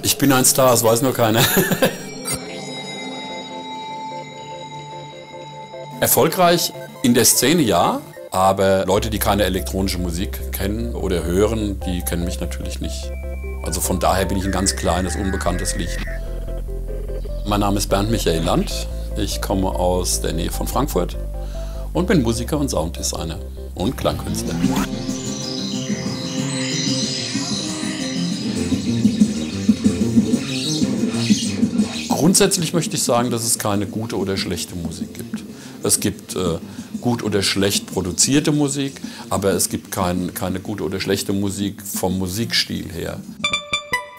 Ich bin ein Star, das weiß nur keiner. Erfolgreich in der Szene ja, aber Leute, die keine elektronische Musik kennen oder hören, die kennen mich natürlich nicht. Also von daher bin ich ein ganz kleines, unbekanntes Licht. Mein Name ist Bernd Michael Land, ich komme aus der Nähe von Frankfurt und bin Musiker und Sounddesigner und Klangkünstler. Grundsätzlich möchte ich sagen, dass es keine gute oder schlechte Musik gibt. Es gibt gut oder schlecht produzierte Musik, aber es gibt keine gute oder schlechte Musik vom Musikstil her.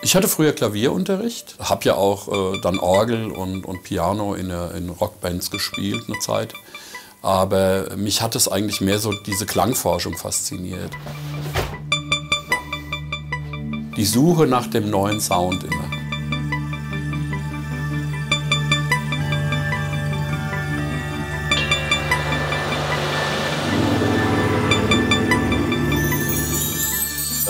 Ich hatte früher Klavierunterricht, habe ja auch dann Orgel und Piano in Rockbands gespielt eine Zeit. Aber mich hat es eigentlich mehr so diese Klangforschung fasziniert. Die Suche nach dem neuen Sound immer.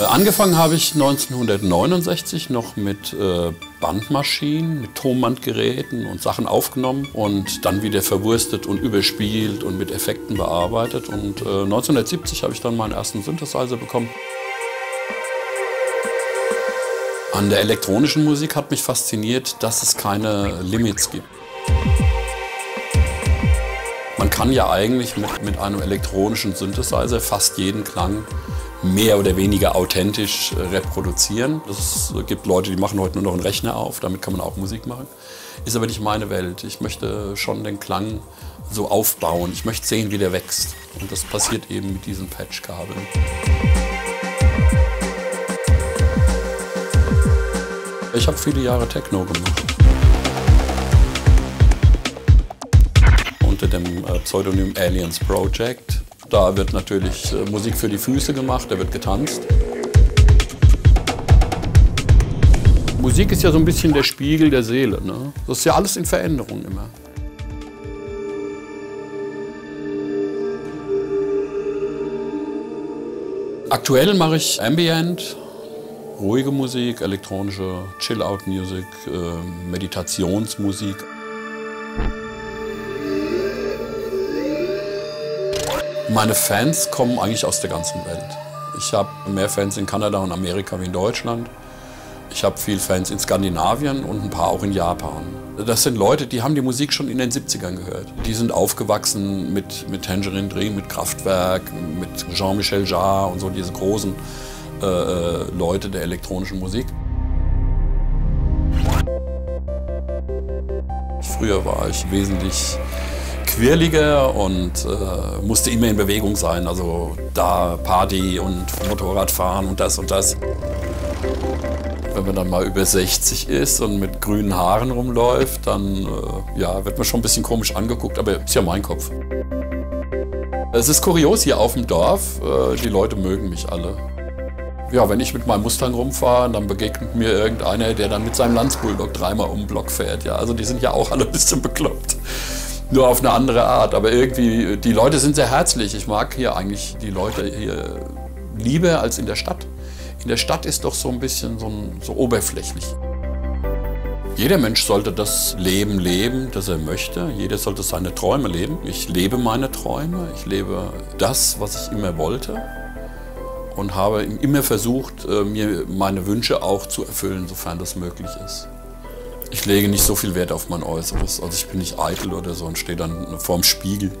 Angefangen habe ich 1969 noch mit Bandmaschinen, mit Tonbandgeräten und Sachen aufgenommen und dann wieder verwurstet und überspielt und mit Effekten bearbeitet. Und 1970 habe ich dann meinen ersten Synthesizer bekommen. An der elektronischen Musik hat mich fasziniert, dass es keine Limits gibt. Man kann ja eigentlich mit einem elektronischen Synthesizer fast jeden Klang mehr oder weniger authentisch reproduzieren. Es gibt Leute, die machen heute nur noch einen Rechner auf, damit kann man auch Musik machen. Ist aber nicht meine Welt. Ich möchte schon den Klang so aufbauen. Ich möchte sehen, wie der wächst. Und das passiert eben mit diesen Patchkabeln. Ich habe viele Jahre Techno gemacht. Unter dem Pseudonym Aliens Project. Da wird natürlich Musik für die Füße gemacht, da wird getanzt. Musik ist ja so ein bisschen der Spiegel der Seele, ne? Das ist ja alles in Veränderung immer. Aktuell mache ich Ambient, ruhige Musik, elektronische Chill-Out-Musik, Meditationsmusik. Meine Fans kommen eigentlich aus der ganzen Welt. Ich habe mehr Fans in Kanada und Amerika wie in Deutschland. Ich habe viele Fans in Skandinavien und ein paar auch in Japan. Das sind Leute, die haben die Musik schon in den 70ern gehört. Die sind aufgewachsen mit Tangerine Dream, mit Kraftwerk, mit Jean-Michel Jarre und so diese großen Leute der elektronischen Musik. Früher war ich wesentlich quirliger und musste immer in Bewegung sein. Also da Party und Motorradfahren und das und das. Wenn man dann mal über 60 ist und mit grünen Haaren rumläuft, dann ja, wird man schon ein bisschen komisch angeguckt, aber ist ja mein Kopf. Es ist kurios hier auf dem Dorf, die Leute mögen mich alle. Ja, wenn ich mit meinem Mustang rumfahre, dann begegnet mir irgendeiner, der dann mit seinem Landsbulldog dreimal um den Block fährt. Ja, also die sind ja auch alle ein bisschen bekloppt. Nur auf eine andere Art, aber irgendwie, die Leute sind sehr herzlich. Ich mag hier eigentlich die Leute hier lieber als in der Stadt. In der Stadt ist doch so ein bisschen so oberflächlich. Jeder Mensch sollte das Leben leben, das er möchte. Jeder sollte seine Träume leben. Ich lebe meine Träume, ich lebe das, was ich immer wollte. Und habe immer versucht, mir meine Wünsche auch zu erfüllen, sofern das möglich ist. Ich lege nicht so viel Wert auf mein Äußeres, also ich bin nicht eitel oder so und stehe dann vorm Spiegel.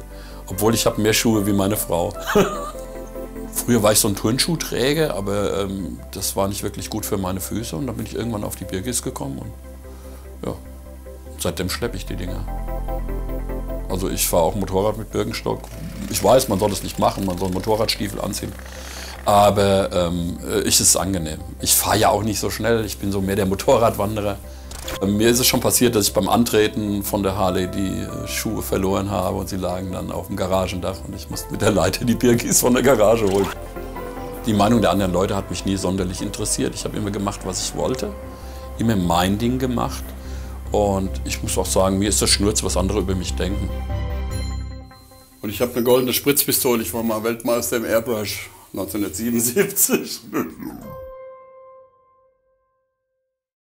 Obwohl ich habe mehr Schuhe wie meine Frau. Früher war ich so ein Turnschuhträger, aber das war nicht wirklich gut für meine Füße und dann bin ich irgendwann auf die Birgis gekommen und ja, seitdem schleppe ich die Dinger. Also ich fahre auch Motorrad mit Birkenstock. Ich weiß, man soll es nicht machen, man soll Motorradstiefel anziehen. Aber es ist angenehm. Ich fahre ja auch nicht so schnell, ich bin so mehr der Motorradwanderer. Mir ist es schon passiert, dass ich beim Antreten von der Harley die Schuhe verloren habe und sie lagen dann auf dem Garagendach und ich musste mit der Leiter die Birkis von der Garage holen. Die Meinung der anderen Leute hat mich nie sonderlich interessiert. Ich habe immer gemacht, was ich wollte, immer mein Ding gemacht und ich muss auch sagen, mir ist das Schnurz, was andere über mich denken. Und ich habe eine goldene Spritzpistole, ich war mal Weltmeister im Airbrush 1977.